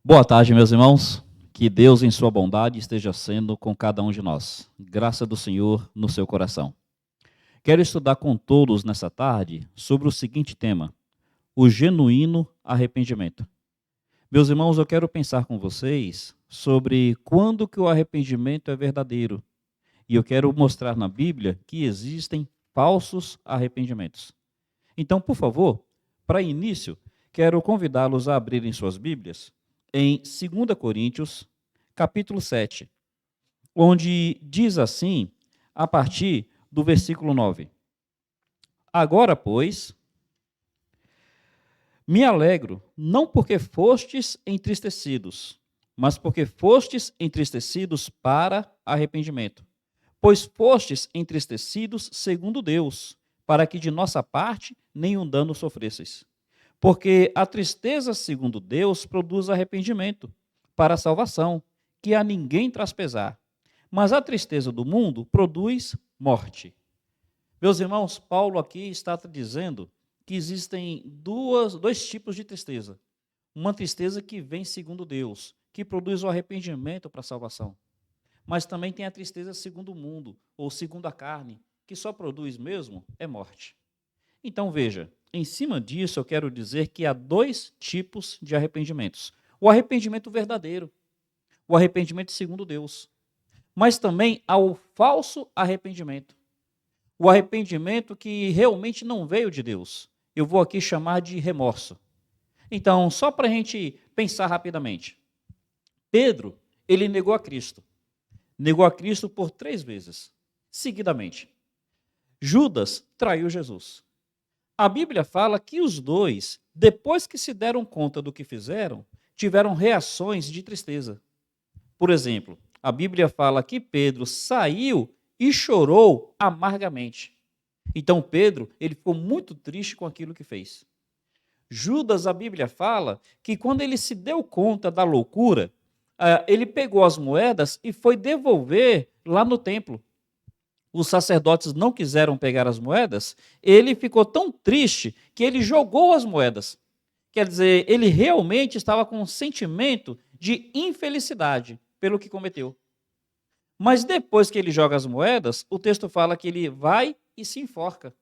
Boa tarde, meus irmãos. Que Deus, em sua bondade, esteja sendo com cada um de nós. Graça do Senhor no seu coração. Quero estudar com todos nessa tarde sobre o seguinte tema: o genuíno arrependimento. Meus irmãos, eu quero pensar com vocês sobre quando que o arrependimento é verdadeiro. E eu quero mostrar na Bíblia que existem falsos arrependimentos. Então, por favor, para início, quero convidá-los a abrirem suas Bíblias em 2 Coríntios, capítulo 7, onde diz assim, a partir do versículo 9: Agora, pois, me alegro, não porque fostes entristecidos, mas porque fostes entristecidos para arrependimento. Pois fostes entristecidos segundo Deus, para que de nossa parte nenhum dano sofresseis. Porque a tristeza segundo Deus produz arrependimento para a salvação, que a ninguém traz pesar. Mas a tristeza do mundo produz morte. Meus irmãos, Paulo aqui está dizendo que existem dois tipos de tristeza. Uma tristeza que vem segundo Deus, que produz o arrependimento para a salvação. Mas também tem a tristeza segundo o mundo, ou segundo a carne, que só produz mesmo é morte. Então veja, em cima disso eu quero dizer que há dois tipos de arrependimentos. O arrependimento verdadeiro, o arrependimento segundo Deus. Mas também há o falso arrependimento. O arrependimento que realmente não veio de Deus. Eu vou aqui chamar de remorso. Então, só para a gente pensar rapidamente. Pedro, ele negou a Cristo. Negou a Cristo por 3 vezes, seguidamente. Judas traiu Jesus. A Bíblia fala que os dois, depois que se deram conta do que fizeram, tiveram reações de tristeza. Por exemplo, a Bíblia fala que Pedro saiu e chorou amargamente. Então Pedro, ele ficou muito triste com aquilo que fez. Judas, a Bíblia fala que quando ele se deu conta da loucura, ele pegou as moedas e foi devolver lá no templo. Os sacerdotes não quiseram pegar as moedas, ele ficou tão triste que ele jogou as moedas. Quer dizer, ele realmente estava com um sentimento de infelicidade pelo que cometeu. Mas depois que ele joga as moedas, o texto fala que ele vai e se enforca.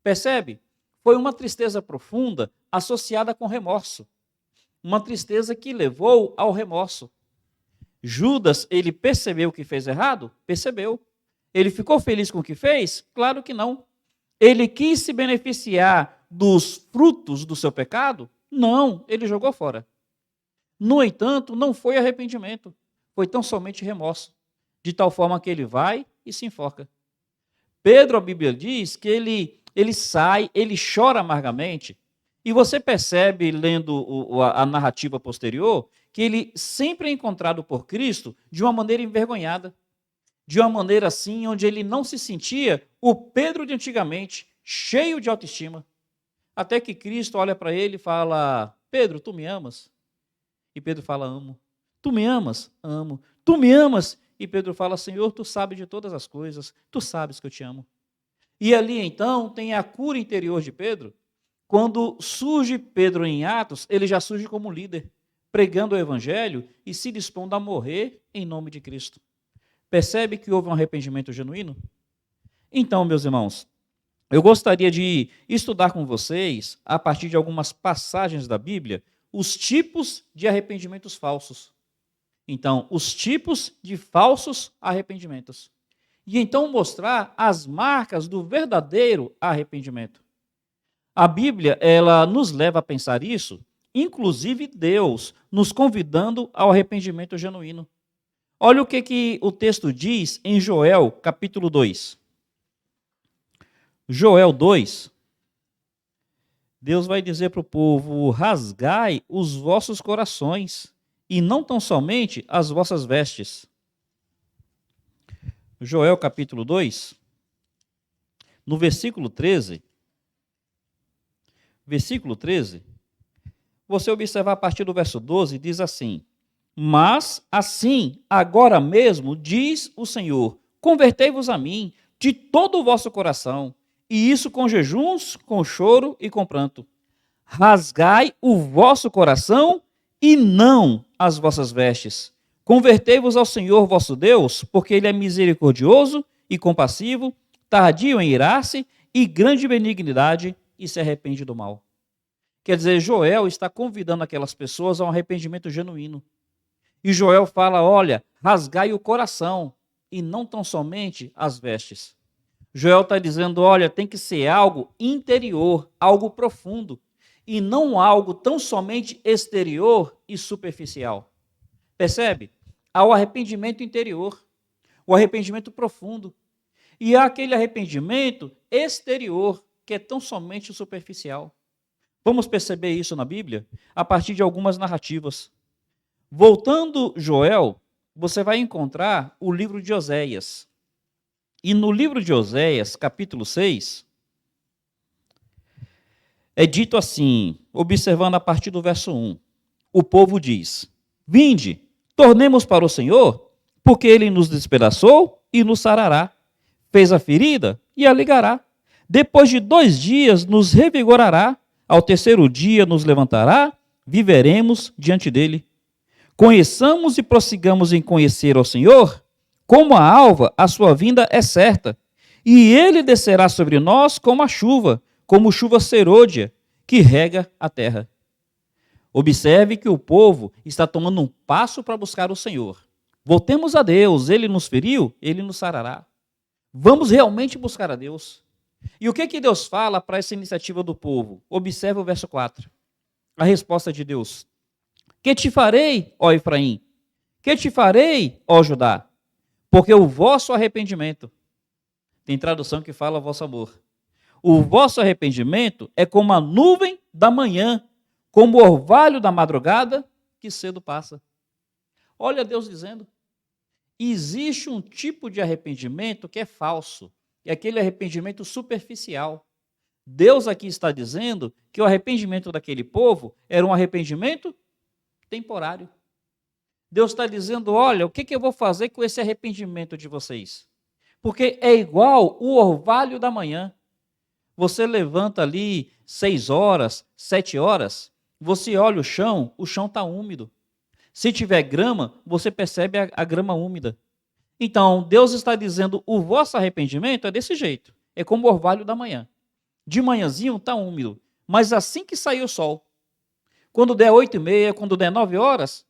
Percebe? Foi uma tristeza profunda associada com remorso. Uma tristeza que levou ao remorso. Judas, ele percebeu que fez errado? Percebeu. Ele ficou feliz com o que fez? Claro que não. Ele quis se beneficiar dos frutos do seu pecado? Não, ele jogou fora. No entanto, não foi arrependimento, foi tão somente remorso, de tal forma que ele vai e se enforca. Pedro, a Bíblia diz que ele sai, ele chora amargamente, e você percebe, lendo a narrativa posterior, que ele sempre é encontrado por Cristo de uma maneira envergonhada. De uma maneira assim, onde ele não se sentia o Pedro de antigamente, cheio de autoestima. Até que Cristo olha para ele e fala: Pedro, tu me amas? E Pedro fala: amo. Tu me amas? Amo. Tu me amas? E Pedro fala: Senhor, tu sabes de todas as coisas, tu sabes que eu te amo. E ali então tem a cura interior de Pedro. Quando surge Pedro em Atos, ele já surge como líder, pregando o evangelho e se dispondo a morrer em nome de Cristo. Percebe que houve um arrependimento genuíno? Então, meus irmãos, eu gostaria de estudar com vocês, a partir de algumas passagens da Bíblia, os tipos de arrependimentos falsos. Então, os tipos de falsos arrependimentos. E então mostrar as marcas do verdadeiro arrependimento. A Bíblia, ela nos leva a pensar isso, inclusive Deus nos convidando ao arrependimento genuíno. Olha o que o texto diz em Joel, capítulo 2. Joel 2, Deus vai dizer para o povo: rasgai os vossos corações, e não tão somente as vossas vestes. Joel, capítulo 2, no versículo 13, você observar a partir do verso 12, diz assim: mas assim, agora mesmo, diz o Senhor, convertei-vos a mim de todo o vosso coração, e isso com jejuns, com choro e com pranto. Rasgai o vosso coração e não as vossas vestes. Convertei-vos ao Senhor vosso Deus, porque ele é misericordioso e compassivo, tardio em irar-se e grande benignidade, e se arrepende do mal. Quer dizer, Joel está convidando aquelas pessoas a um arrependimento genuíno. E Joel fala, olha, rasgai o coração, e não tão somente as vestes. Joel está dizendo, olha, tem que ser algo interior, algo profundo, e não algo tão somente exterior e superficial. Percebe? Há o arrependimento interior, o arrependimento profundo, e há aquele arrependimento exterior, que é tão somente superficial. Vamos perceber isso na Bíblia a partir de algumas narrativas. Voltando Joel, você vai encontrar o livro de Oséias. E no livro de Oséias, capítulo 6, é dito assim, observando a partir do verso 1. O povo diz, vinde, tornemos para o Senhor, porque ele nos despedaçou e nos sarará. Fez a ferida e a ligará. Depois de 2 dias nos revigorará. Ao terceiro dia nos levantará, viveremos diante dele. Conheçamos e prossigamos em conhecer ao Senhor. Como a alva, a sua vinda é certa. E ele descerá sobre nós como a chuva, como chuva serôdia, que rega a terra. Observe que o povo está tomando um passo para buscar o Senhor. Voltemos a Deus, ele nos feriu, ele nos sarará. Vamos realmente buscar a Deus. E o que Deus fala para essa iniciativa do povo? Observe o verso 4. A resposta de Deus. Que te farei, ó Efraim? Que te farei, ó Judá? Porque o vosso arrependimento, tem tradução que fala vosso amor. O vosso arrependimento é como a nuvem da manhã, como o orvalho da madrugada que cedo passa. Olha Deus dizendo. Existe um tipo de arrependimento que é falso. É aquele arrependimento superficial. Deus aqui está dizendo que o arrependimento daquele povo era um arrependimento temporário. Deus está dizendo, olha, o que eu vou fazer com esse arrependimento de vocês? Porque é igual o orvalho da manhã. Você levanta ali 6 horas, 7 horas, você olha o chão está úmido. Se tiver grama, você percebe a grama úmida. Então, Deus está dizendo, o vosso arrependimento é desse jeito. É como o orvalho da manhã. De manhãzinho está úmido, mas assim que sair o sol, quando der 8h30, quando der 9 horas,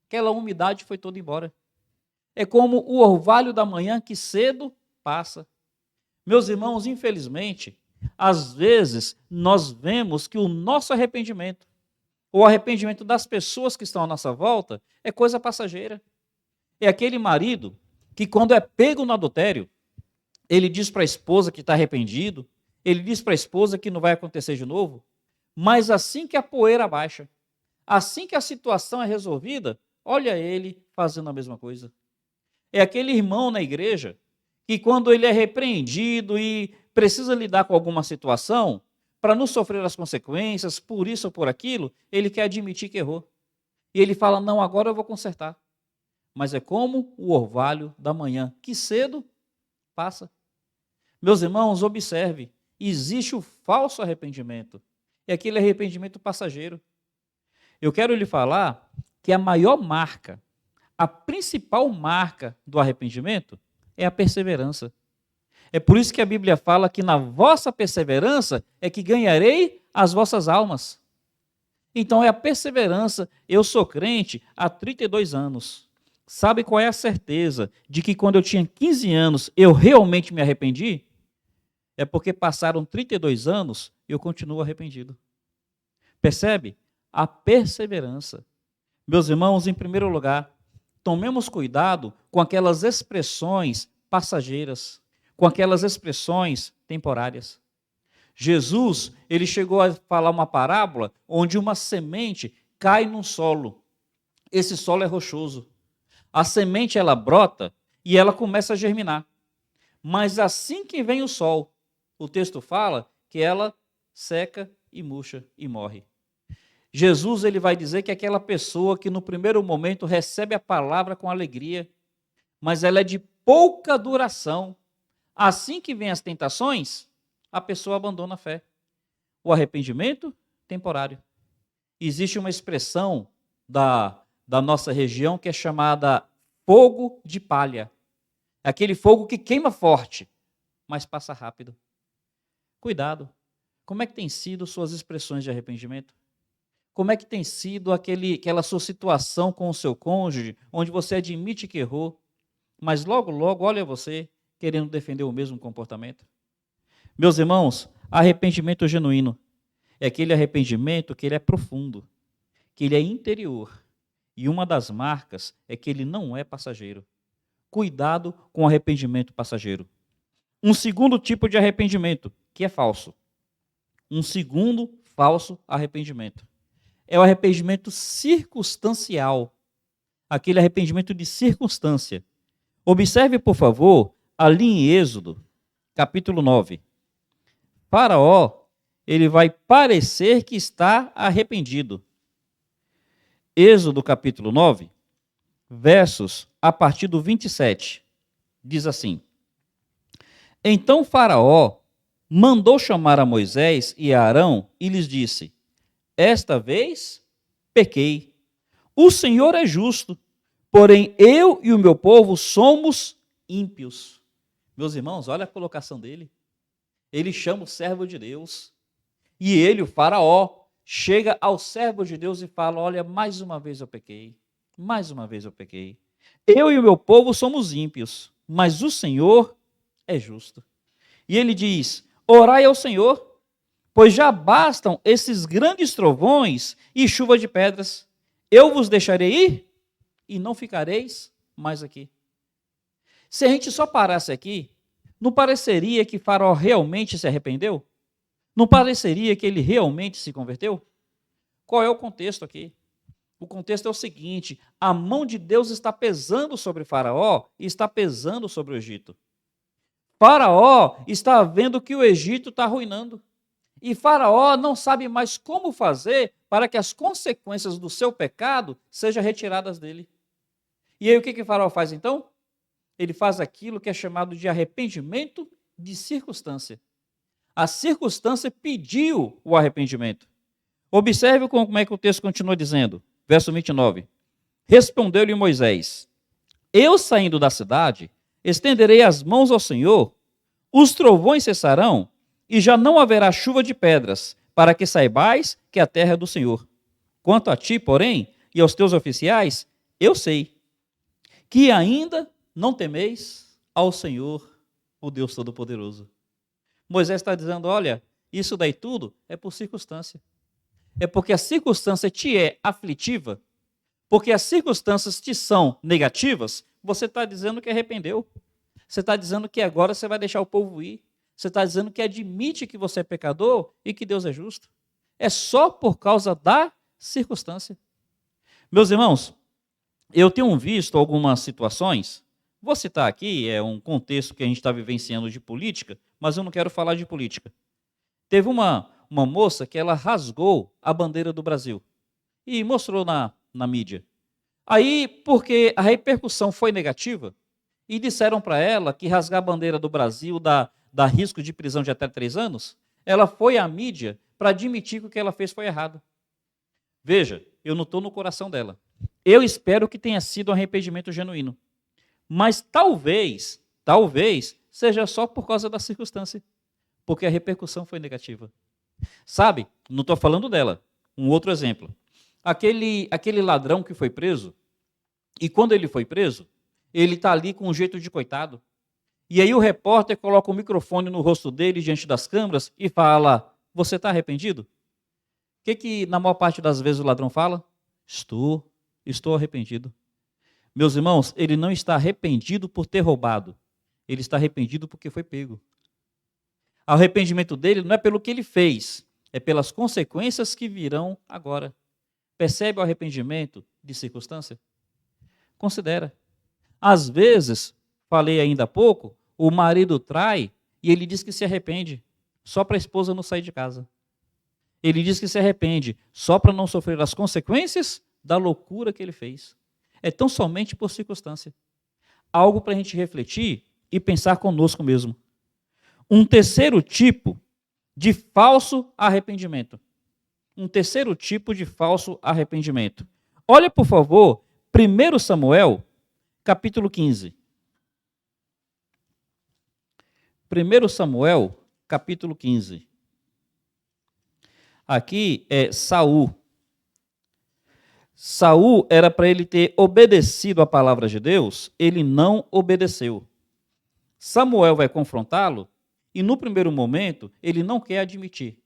aquela umidade foi toda embora. É como o orvalho da manhã que cedo passa. Meus irmãos, infelizmente, às vezes nós vemos que o nosso arrependimento, o arrependimento das pessoas que estão à nossa volta, é coisa passageira. É aquele marido que quando é pego no adultério, ele diz para a esposa que está arrependido, ele diz para a esposa que não vai acontecer de novo, mas assim que a poeira baixa, assim que a situação é resolvida, olha ele fazendo a mesma coisa. É aquele irmão na igreja que quando ele é repreendido e precisa lidar com alguma situação, para não sofrer as consequências, por isso ou por aquilo, ele quer admitir que errou. E ele fala, não, agora eu vou consertar. Mas é como o orvalho da manhã, que cedo passa. Meus irmãos, observe, existe o falso arrependimento, é aquele arrependimento passageiro. Eu quero lhe falar que a maior marca, a principal marca do arrependimento é a perseverança. É por isso que a Bíblia fala que na vossa perseverança é que ganharei as vossas almas. Então é a perseverança. Eu sou crente há 32 anos. Sabe qual é a certeza de que quando eu tinha 15 anos eu realmente me arrependi? É porque passaram 32 anos e eu continuo arrependido. Percebe? A perseverança. Meus irmãos, em primeiro lugar, tomemos cuidado com aquelas expressões passageiras, com aquelas expressões temporárias. Jesus, ele chegou a falar uma parábola onde uma semente cai num solo. Esse solo é rochoso. A semente, ela brota e ela começa a germinar. Mas assim que vem o sol, o texto fala que ela seca e murcha e morre. Jesus, ele vai dizer que aquela pessoa que no primeiro momento recebe a palavra com alegria, mas ela é de pouca duração. Assim que vem as tentações, a pessoa abandona a fé. O arrependimento, temporário. Existe uma expressão da da nossa região que é chamada fogo de palha. É aquele fogo que queima forte, mas passa rápido. Cuidado. Como é que tem sido suas expressões de arrependimento? Como é que tem sido aquela sua situação com o seu cônjuge, onde você admite que errou, mas logo, logo olha você querendo defender o mesmo comportamento? Meus irmãos, arrependimento genuíno é aquele arrependimento que ele é profundo, que ele é interior. E uma das marcas é que ele não é passageiro. Cuidado com o arrependimento passageiro. Um segundo tipo de arrependimento, que é falso. Um segundo falso arrependimento. É o arrependimento circunstancial. Aquele arrependimento de circunstância. Observe, por favor, ali em Êxodo, capítulo 9. Faraó, ele vai parecer que está arrependido. Êxodo capítulo 9, versos a partir do 27, diz assim: Então Faraó mandou chamar a Moisés e a Arão e lhes disse: Esta vez pequei. O Senhor é justo, porém eu e o meu povo somos ímpios. Meus irmãos, olha a colocação dele. Ele chama o servo de Deus. E ele, o Faraó, chega ao servo de Deus e fala: Olha, mais uma vez eu pequei. Mais uma vez eu pequei. Eu e o meu povo somos ímpios, mas o Senhor é justo. E ele diz: Orai ao Senhor, pois já bastam esses grandes trovões e chuva de pedras. Eu vos deixarei ir e não ficareis mais aqui. Se a gente só parasse aqui, não pareceria que Faraó realmente se arrependeu? Não pareceria que ele realmente se converteu? Qual é o contexto aqui? O contexto é o seguinte: a mão de Deus está pesando sobre Faraó e está pesando sobre o Egito. Faraó está vendo que o Egito está arruinando. E Faraó não sabe mais como fazer para que as consequências do seu pecado sejam retiradas dele. E aí o que Faraó faz então? Ele faz aquilo que é chamado de arrependimento de circunstância. A circunstância pediu o arrependimento. Observe como é que o texto continua dizendo. Verso 29. Respondeu-lhe Moisés: Eu saindo da cidade, estenderei as mãos ao Senhor, os trovões cessarão, e já não haverá chuva de pedras, para que saibais que a terra é do Senhor. Quanto a ti, porém, e aos teus oficiais, eu sei que ainda não temeis ao Senhor, o Deus Todo-Poderoso. Moisés está dizendo: olha, isso daí tudo é por circunstância. É porque a circunstância te é aflitiva, porque as circunstâncias te são negativas, você está dizendo que arrependeu. Você está dizendo que agora você vai deixar o povo ir. Você está dizendo que admite que você é pecador e que Deus é justo. É só por causa da circunstância. Meus irmãos, eu tenho visto algumas situações, vou citar aqui, é um contexto que a gente está vivenciando de política, mas eu não quero falar de política. Teve uma moça que ela rasgou a bandeira do Brasil e mostrou na mídia. Aí, porque a repercussão foi negativa, e disseram para ela que rasgar a bandeira do Brasil dá risco de prisão de até 3 anos, ela foi à mídia para admitir que o que ela fez foi errado. Veja, eu não estou no coração dela. Eu espero que tenha sido um arrependimento genuíno. Mas talvez seja só por causa da circunstância, porque a repercussão foi negativa. Sabe, não estou falando dela. Um outro exemplo. Aquele ladrão que foi preso, e quando ele foi preso, ele está ali com um jeito de coitado. E aí o repórter coloca o microfone no rosto dele diante das câmeras e fala: você está arrependido? O que na maior parte das vezes o ladrão fala? Estou arrependido. Meus irmãos, ele não está arrependido por ter roubado. Ele está arrependido porque foi pego. O arrependimento dele não é pelo que ele fez, é pelas consequências que virão agora. Percebe o arrependimento de circunstância? Considera. Às vezes, falei ainda há pouco, o marido trai e ele diz que se arrepende só para a esposa não sair de casa. Ele diz que se arrepende só para não sofrer as consequências da loucura que ele fez. É tão somente por circunstância. Algo para a gente refletir e pensar conosco mesmo. Um terceiro tipo de falso arrependimento. Um terceiro tipo de falso arrependimento. Olha, por favor, 1 Samuel, capítulo 15. 1 Samuel, capítulo 15. Aqui é Saul. Saul era para ele ter obedecido a palavra de Deus, ele não obedeceu. Samuel vai confrontá-lo e no primeiro momento ele não quer admitir.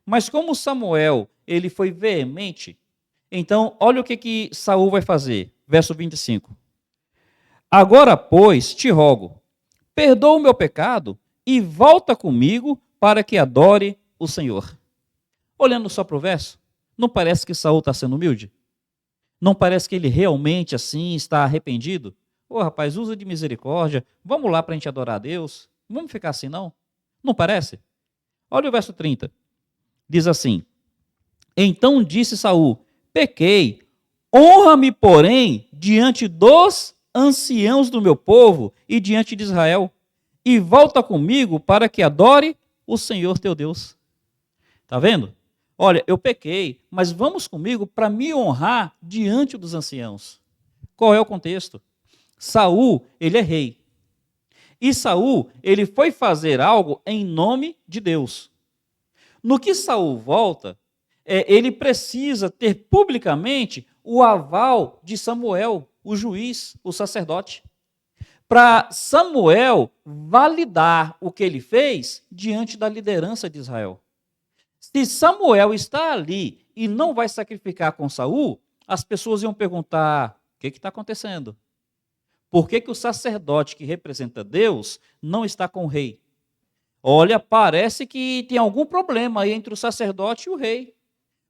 Mas como Samuel ele foi veemente, então olha o que Saul vai fazer. Verso 25. Agora, pois, te rogo, perdoa o meu pecado e volta comigo para que adore o Senhor. Olhando só para o verso, não parece que Saul está sendo humilde? Não parece que ele realmente assim está arrependido? Ô rapaz, usa de misericórdia, vamos lá para a gente adorar a Deus. Não vamos ficar assim não? Não parece? Olha o verso 30. Diz assim, então disse Saul, pequei, honra-me, porém, diante dos anciãos do meu povo e diante de Israel, e volta comigo para que adore o Senhor teu Deus. Está vendo? Olha, eu pequei, mas vamos comigo para me honrar diante dos anciãos. Qual é o contexto? Saul, ele é rei. E Saul, ele foi fazer algo em nome de Deus. No que Saul volta, ele precisa ter publicamente o aval de Samuel, o juiz, o sacerdote, para Samuel validar o que ele fez diante da liderança de Israel. Se Samuel está ali e não vai sacrificar com Saul, as pessoas iam perguntar, o que está acontecendo? Por que o sacerdote que representa Deus não está com o rei? Olha, parece que tem algum problema aí entre o sacerdote e o rei.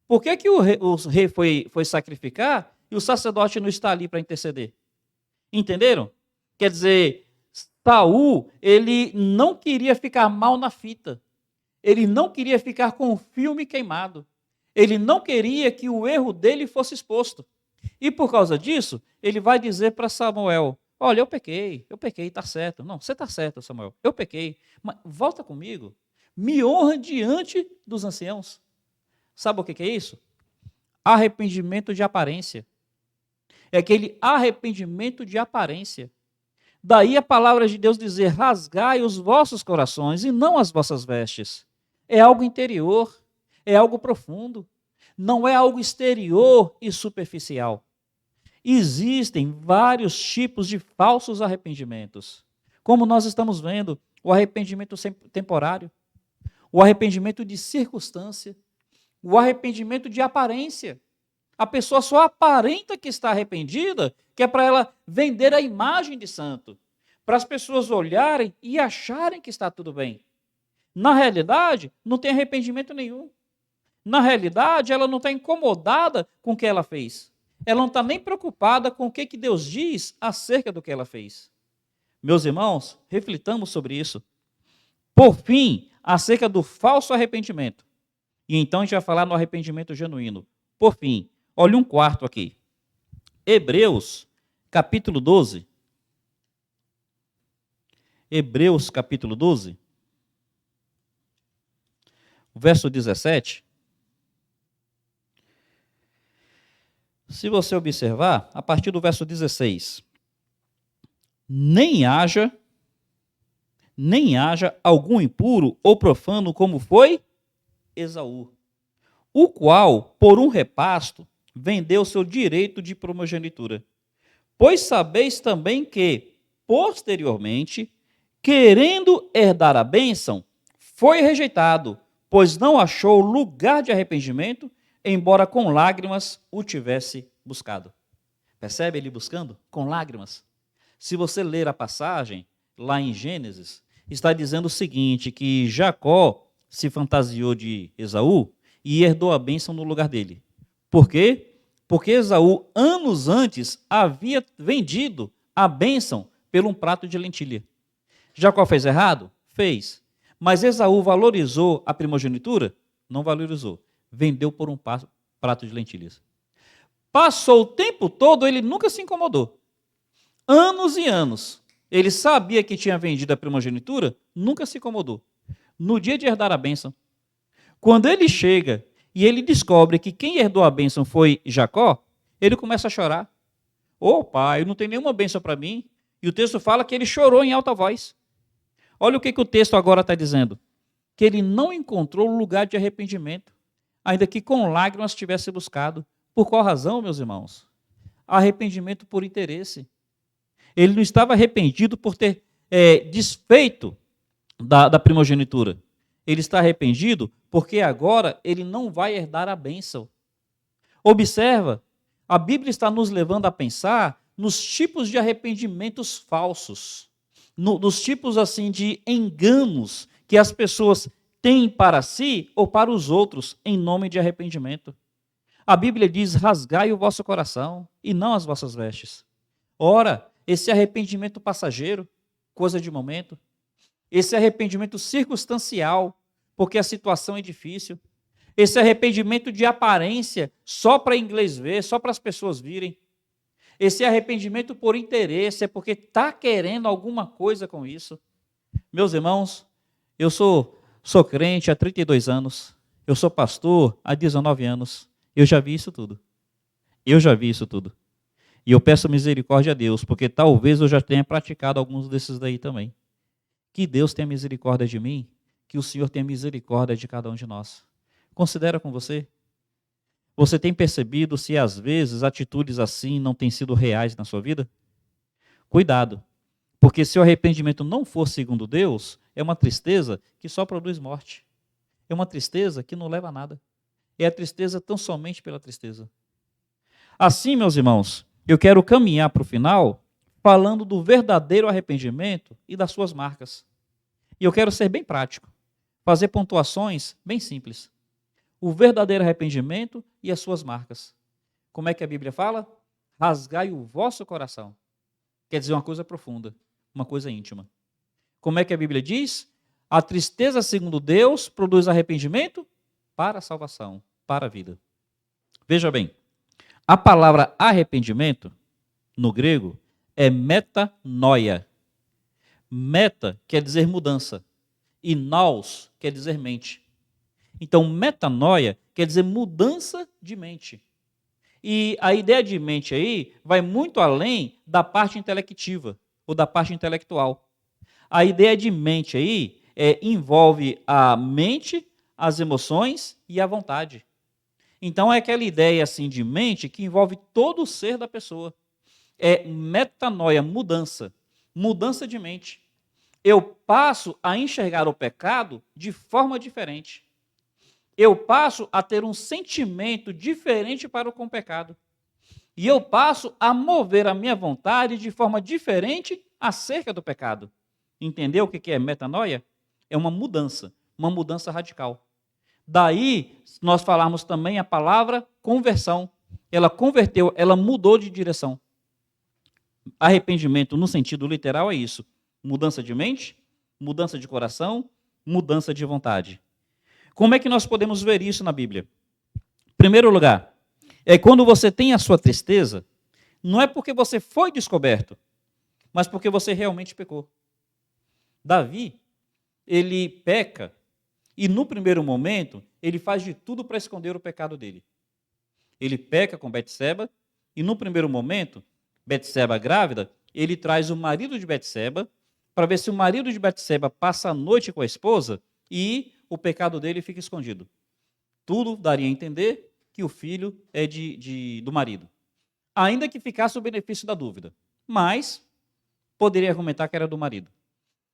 Por que o rei foi sacrificar e o sacerdote não está ali para interceder? Entenderam? Quer dizer, Saul, ele não queria ficar mal na fita. Ele não queria ficar com o filme queimado. Ele não queria que o erro dele fosse exposto. E por causa disso, ele vai dizer para Samuel, olha, eu pequei, está certo. Não, você está certo, Samuel, eu pequei, mas volta comigo, me honra diante dos anciãos. Sabe o que é isso? Arrependimento de aparência. É aquele arrependimento de aparência. Daí a palavra de Deus dizer, rasgai os vossos corações e não as vossas vestes. É algo interior, é algo profundo, não é algo exterior e superficial. Existem vários tipos de falsos arrependimentos. Como nós estamos vendo, o arrependimento temporário, o arrependimento de circunstância, o arrependimento de aparência. A pessoa só aparenta que está arrependida, que é para ela vender a imagem de santo, para as pessoas olharem e acharem que está tudo bem. Na realidade, não tem arrependimento nenhum. Na realidade, ela não está incomodada com o que ela fez. Ela não está nem preocupada com o que Deus diz acerca do que ela fez. Meus irmãos, reflitamos sobre isso. Por fim, acerca do falso arrependimento. E então a gente vai falar no arrependimento genuíno. Por fim, olha um quarto aqui. Hebreus, capítulo 12. Hebreus, capítulo 12. Verso 17. Se você observar, a partir do verso 16. Nem haja algum impuro ou profano como foi Esaú, o qual, por um repasto, vendeu seu direito de primogenitura. Pois sabeis também que, posteriormente, querendo herdar a bênção, foi rejeitado, pois não achou lugar de arrependimento, embora com lágrimas o tivesse buscado. Percebe ele buscando? Com lágrimas. Se você ler a passagem, lá em Gênesis, está dizendo o seguinte, que Jacó se fantasiou de Esaú e herdou a bênção no lugar dele. Por quê? Porque Esaú, anos antes, havia vendido a bênção por um prato de lentilha. Jacó fez errado? Fez. Mas Esaú valorizou a primogenitura? Não valorizou. Vendeu por um prato de lentilhas. Passou o tempo todo, ele nunca se incomodou. Anos e anos. Ele sabia que tinha vendido a primogenitura, nunca se incomodou. No dia de herdar a bênção, quando ele chega e ele descobre que quem herdou a bênção foi Jacó, Ele começa a chorar. Ô pai, não tem nenhuma bênção para mim. E o texto fala que ele chorou em alta voz. Olha o que o texto agora está dizendo. Que ele não encontrou lugar de arrependimento, ainda que com lágrimas tivesse buscado. Por qual razão, meus irmãos? Arrependimento por interesse. Ele não estava arrependido por ter desfeito da primogenitura. Ele está arrependido porque agora ele não vai herdar a bênção. Observa, a Bíblia está nos levando a pensar nos tipos de arrependimentos falsos, nos tipos assim de enganos que as pessoas têm para si ou para os outros em nome de arrependimento. A Bíblia diz: rasgai o vosso coração e não as vossas vestes. Ora, esse arrependimento passageiro, coisa de momento, esse arrependimento circunstancial, porque a situação é difícil, esse arrependimento de aparência, só para inglês ver, só para as pessoas virem, esse arrependimento por interesse, é porque está querendo alguma coisa com isso. Meus irmãos, eu sou crente há 32 anos, eu sou pastor há 19 anos, eu já vi isso tudo. Eu já vi isso tudo. E eu peço misericórdia a Deus, porque talvez eu já tenha praticado alguns desses daí também. Que Deus tenha misericórdia de mim, que o Senhor tenha misericórdia de cada um de nós. Considera com você. Você tem percebido se às vezes atitudes assim não têm sido reais na sua vida? Cuidado, porque se o arrependimento não for segundo Deus, é uma tristeza que só produz morte. É uma tristeza que não leva a nada. É a tristeza tão somente pela tristeza. Assim, meus irmãos, eu quero caminhar para o final falando do verdadeiro arrependimento e das suas marcas. E eu quero ser bem prático, fazer pontuações bem simples. O verdadeiro arrependimento e as suas marcas. Como é que a Bíblia fala? Rasgai o vosso coração. Quer dizer uma coisa profunda, uma coisa íntima. Como é que a Bíblia diz? A tristeza segundo Deus produz arrependimento para a salvação, para a vida. Veja bem, a palavra arrependimento, no grego, é metanoia. Meta quer dizer mudança e nous quer dizer mente. Então, metanoia quer dizer mudança de mente. E a ideia de mente aí vai muito além da parte intelectiva ou da parte intelectual. A ideia de mente aí envolve a mente, as emoções e a vontade. Então, é aquela ideia assim de mente que envolve todo o ser da pessoa. É metanoia, mudança de mente. Eu passo a enxergar o pecado de forma diferente. Eu passo a ter um sentimento diferente para com o pecado. E eu passo a mover a minha vontade de forma diferente acerca do pecado. Entendeu o que é metanoia? É uma mudança radical. Daí, nós falarmos também a palavra conversão. Ela converteu, ela mudou de direção. Arrependimento, no sentido literal, é isso. Mudança de mente, mudança de coração, mudança de vontade. Como é que nós podemos ver isso na Bíblia? Em primeiro lugar, é quando você tem a sua tristeza, não é porque você foi descoberto, mas porque você realmente pecou. Davi, ele peca, e no primeiro momento, ele faz de tudo para esconder o pecado dele. Ele peca com Betseba, e no primeiro momento, Betseba grávida, ele traz o marido de Betseba, para ver se o marido de Betseba passa a noite com a esposa, e o pecado dele fica escondido. Tudo daria a entender que o filho é do marido. Ainda que ficasse o benefício da dúvida. Mas poderia argumentar que era do marido.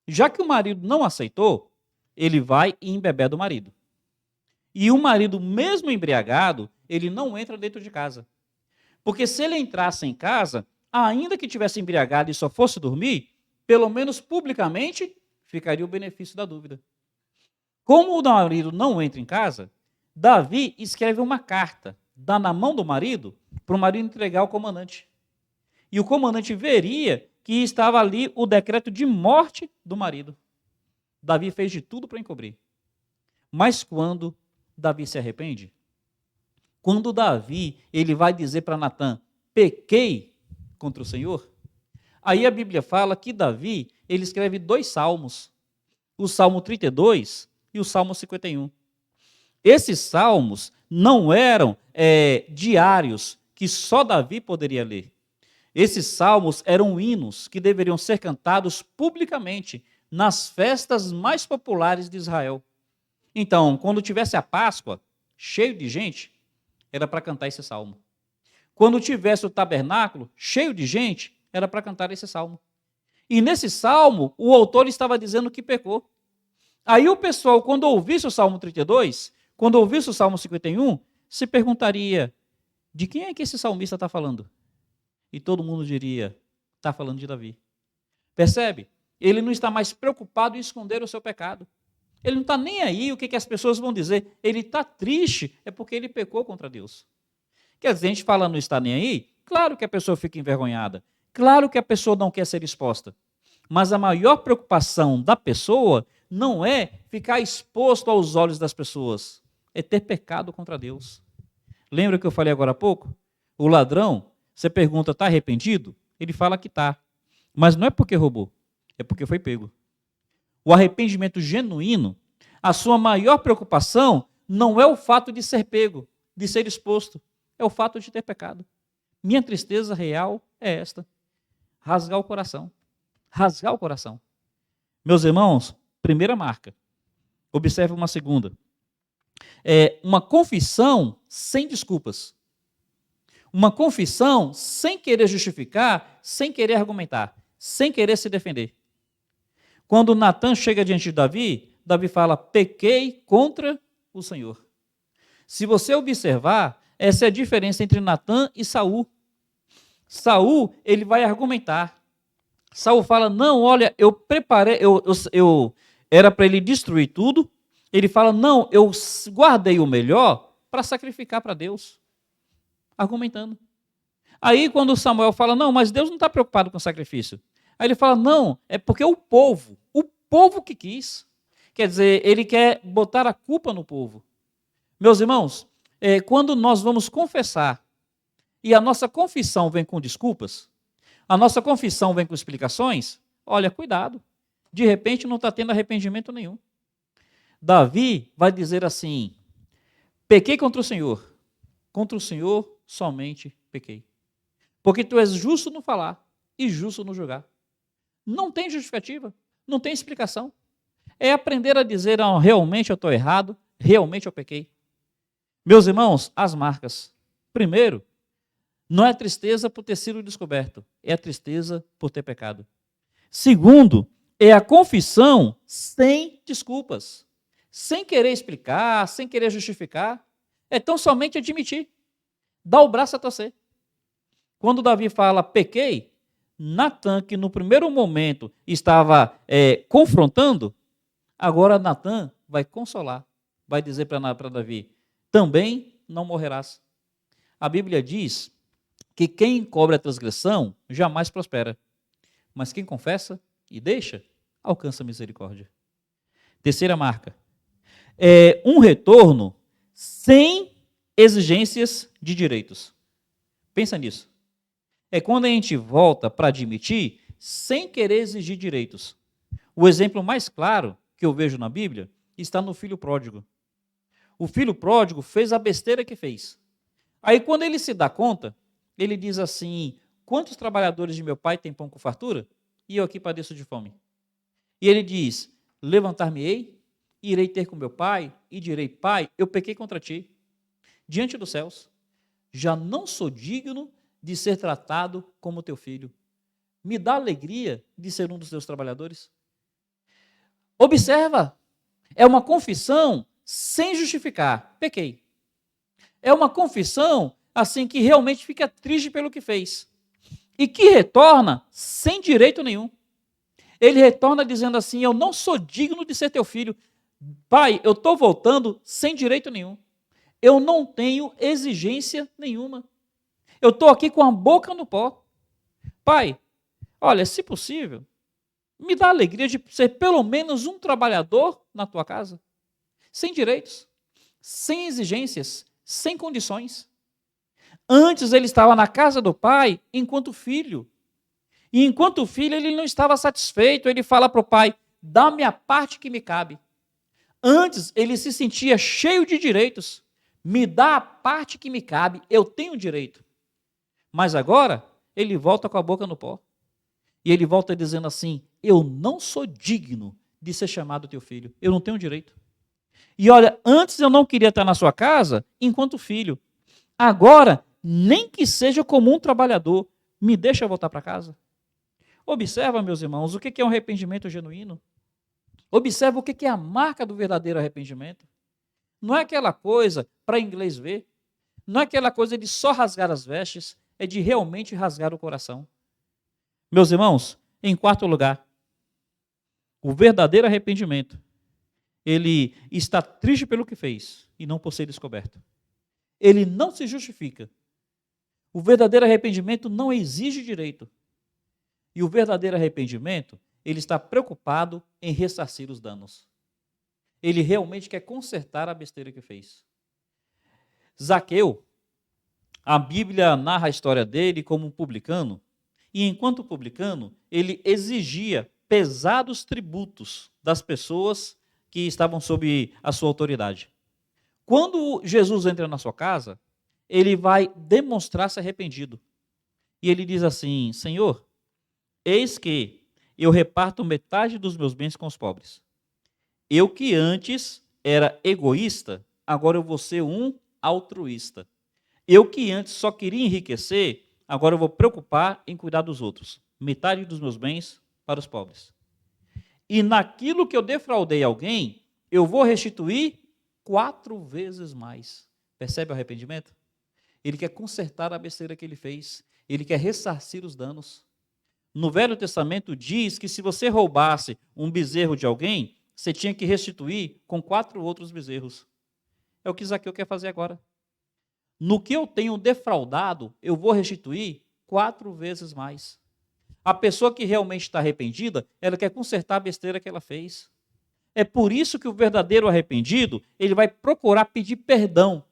Já que o marido não aceitou, ele vai e embebeda o marido. E o marido, mesmo embriagado, ele não entra dentro de casa. Porque se ele entrasse em casa, ainda que tivesse embriagado e só fosse dormir, pelo menos publicamente, ficaria o benefício da dúvida. Como o marido não entra em casa, Davi escreve uma carta, dá na mão do marido, para o marido entregar ao comandante. E o comandante veria que estava ali o decreto de morte do marido. Davi fez de tudo para encobrir. Mas quando Davi se arrepende, quando Davi ele vai dizer para Natã, pequei contra o Senhor, aí a Bíblia fala que Davi ele escreve 2 salmos, o Salmo 32 e o Salmo 51. Esses salmos não eram diários que só Davi poderia ler. Esses salmos eram hinos que deveriam ser cantados publicamente nas festas mais populares de Israel. Então, quando tivesse a Páscoa, cheio de gente, era para cantar esse salmo. Quando tivesse o tabernáculo, cheio de gente, era para cantar esse salmo. E nesse salmo, o autor estava dizendo que pecou. Aí o pessoal, quando ouvisse o Salmo 32, quando ouvisse o Salmo 51, se perguntaria, de quem é que esse salmista está falando? E todo mundo diria, está falando de Davi. Percebe? Ele não está mais preocupado em esconder o seu pecado. Ele não está nem aí o que as pessoas vão dizer. Ele está triste, é porque ele pecou contra Deus. Quer dizer, a gente fala não está nem aí, claro que a pessoa fica envergonhada. Claro que a pessoa não quer ser exposta. Mas a maior preocupação da pessoa não é ficar exposto aos olhos das pessoas. É ter pecado contra Deus. Lembra que eu falei agora há pouco? O ladrão, você pergunta, está arrependido? Ele fala que está. Mas não é porque roubou, é porque foi pego. O arrependimento genuíno, a sua maior preocupação não é o fato de ser pego, de ser exposto, é o fato de ter pecado. Minha tristeza real é esta: rasgar o coração. Rasgar o coração. Meus irmãos, primeira marca. Observe uma segunda. É uma confissão sem desculpas. Uma confissão sem querer justificar, sem querer argumentar, sem querer se defender. Quando Natan chega diante de Davi, Davi fala, pequei contra o Senhor. Se você observar, essa é a diferença entre Natan e Saul. Saul, ele vai argumentar. Saul fala, não, olha, eu preparei, eu era para ele destruir tudo. Ele fala, não, eu guardei o melhor para sacrificar para Deus. Argumentando. Aí quando Samuel fala, não, mas Deus não está preocupado com o sacrifício. Aí ele fala, não, é porque o povo que quis. Quer dizer, ele quer botar a culpa no povo. Meus irmãos, quando nós vamos confessar, e a nossa confissão vem com desculpas, a nossa confissão vem com explicações, olha, cuidado. De repente não está tendo arrependimento nenhum. Davi vai dizer assim, pequei contra o Senhor somente pequei. Porque tu és justo no falar e justo no julgar. Não tem justificativa, não tem explicação. É aprender a dizer, não, realmente eu estou errado, realmente eu pequei. Meus irmãos, as marcas. Primeiro, não é tristeza por ter sido descoberto, é a tristeza por ter pecado. Segundo, é a confissão sem desculpas, sem querer explicar, sem querer justificar, é tão somente admitir, dar o braço a torcer. Quando Davi fala, pequei, Natan, que no primeiro momento estava confrontando, agora Natan vai consolar, vai dizer para Davi, também não morrerás. A Bíblia diz que quem encobre a transgressão jamais prospera, mas quem confessa e deixa, alcança misericórdia. Terceira marca, é um retorno sem exigências de direitos. Pensa nisso. É quando a gente volta para admitir sem querer exigir direitos. O exemplo mais claro que eu vejo na Bíblia está no filho pródigo. O filho pródigo fez a besteira que fez. Aí quando ele se dá conta, ele diz assim, quantos trabalhadores de meu pai têm pão com fartura? E eu aqui padeço de fome. E ele diz, levantar-me-ei, irei ter com meu pai, e direi, pai, eu pequei contra ti, diante dos céus, já não sou digno de ser tratado como teu filho. Me dá alegria de ser um dos teus trabalhadores. Observa, é uma confissão sem justificar, pequei. É uma confissão assim que realmente fica triste pelo que fez. E que retorna sem direito nenhum. Ele retorna dizendo assim, eu não sou digno de ser teu filho. Pai, eu estou voltando sem direito nenhum. Eu não tenho exigência nenhuma. Eu estou aqui com a boca no pó. Pai, olha, se possível, me dá a alegria de ser pelo menos um trabalhador na tua casa. Sem direitos, sem exigências, sem condições. Antes ele estava na casa do pai enquanto filho. E enquanto filho ele não estava satisfeito. Ele fala para o pai, dá-me a parte que me cabe. Antes ele se sentia cheio de direitos. Me dá a parte que me cabe, eu tenho direito. Mas agora, ele volta com a boca no pó. E ele volta dizendo assim: eu não sou digno de ser chamado teu filho. Eu não tenho direito. E olha, antes eu não queria estar na sua casa enquanto filho. Agora, nem que seja como um trabalhador, me deixa voltar para casa. Observa, meus irmãos, o que é um arrependimento genuíno. Observa o que é a marca do verdadeiro arrependimento. Não é aquela coisa para inglês ver. Não é aquela coisa de só rasgar as vestes. É de realmente rasgar o coração. Meus irmãos, em quarto lugar, o verdadeiro arrependimento, ele está triste pelo que fez e não por ser descoberto. Ele não se justifica. O verdadeiro arrependimento não exige direito. E o verdadeiro arrependimento, ele está preocupado em ressarcir os danos. Ele realmente quer consertar a besteira que fez. Zaqueu, a Bíblia narra a história dele como um publicano, e enquanto publicano, ele exigia pesados tributos das pessoas que estavam sob a sua autoridade. Quando Jesus entra na sua casa, ele vai demonstrar-se arrependido. E ele diz assim: Senhor, eis que eu reparto metade dos meus bens com os pobres. Eu que antes era egoísta, agora eu vou ser um altruísta. Eu que antes só queria enriquecer, agora eu vou preocupar em cuidar dos outros. Metade dos meus bens para os pobres. E naquilo que eu defraudei alguém, eu vou restituir 4 vezes mais. Percebe o arrependimento? Ele quer consertar a besteira que ele fez. Ele quer ressarcir os danos. No Velho Testamento diz que se você roubasse um bezerro de alguém, você tinha que restituir com 4 outros bezerros. É o que Zaqueu quer fazer agora. No que eu tenho defraudado, eu vou restituir 4 vezes mais. A pessoa que realmente está arrependida, ela quer consertar a besteira que ela fez. É por isso que o verdadeiro arrependido, ele vai procurar pedir perdão.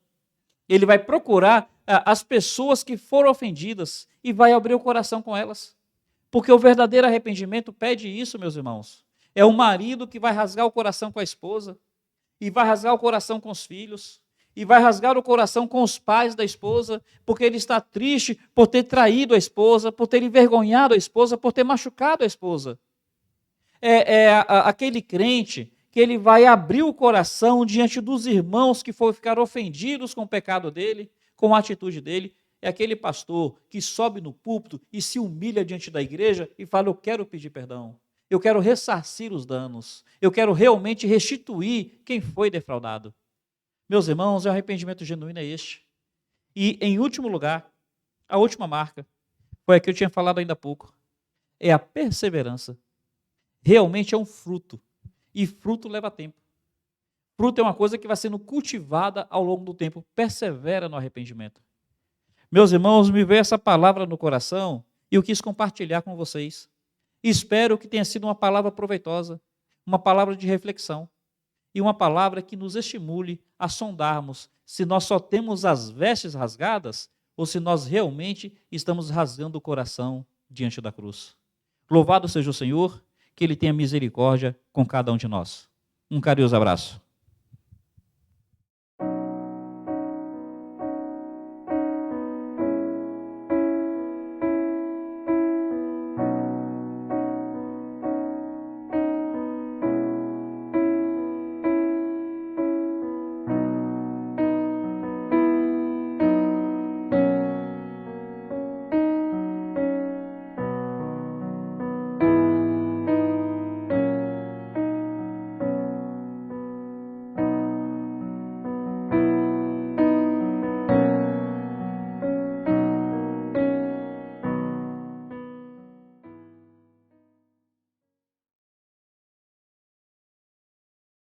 Ele vai procurar as pessoas que foram ofendidas e vai abrir o coração com elas. Porque o verdadeiro arrependimento pede isso, meus irmãos. É o marido que vai rasgar o coração com a esposa, e vai rasgar o coração com os filhos, e vai rasgar o coração com os pais da esposa, porque ele está triste por ter traído a esposa, por ter envergonhado a esposa, por ter machucado a esposa. Aquele crente que ele vai abrir o coração diante dos irmãos que ficaram ofendidos com o pecado dele, com a atitude dele. É aquele pastor que sobe no púlpito e se humilha diante da igreja e fala: eu quero pedir perdão, eu quero ressarcir os danos, eu quero realmente restituir quem foi defraudado. Meus irmãos, o arrependimento genuíno é este. E, em último lugar, a última marca, foi a que eu tinha falado ainda há pouco, é a perseverança. Realmente é um fruto, e fruto leva tempo. Fruto é uma coisa que vai sendo cultivada ao longo do tempo. Persevera no arrependimento. Meus irmãos, me veio essa palavra no coração e eu quis compartilhar com vocês. Espero que tenha sido uma palavra proveitosa, uma palavra de reflexão e uma palavra que nos estimule a sondarmos se nós só temos as vestes rasgadas ou se nós realmente estamos rasgando o coração diante da cruz. Louvado seja o Senhor, que Ele tenha misericórdia com cada um de nós. Um carinhoso abraço.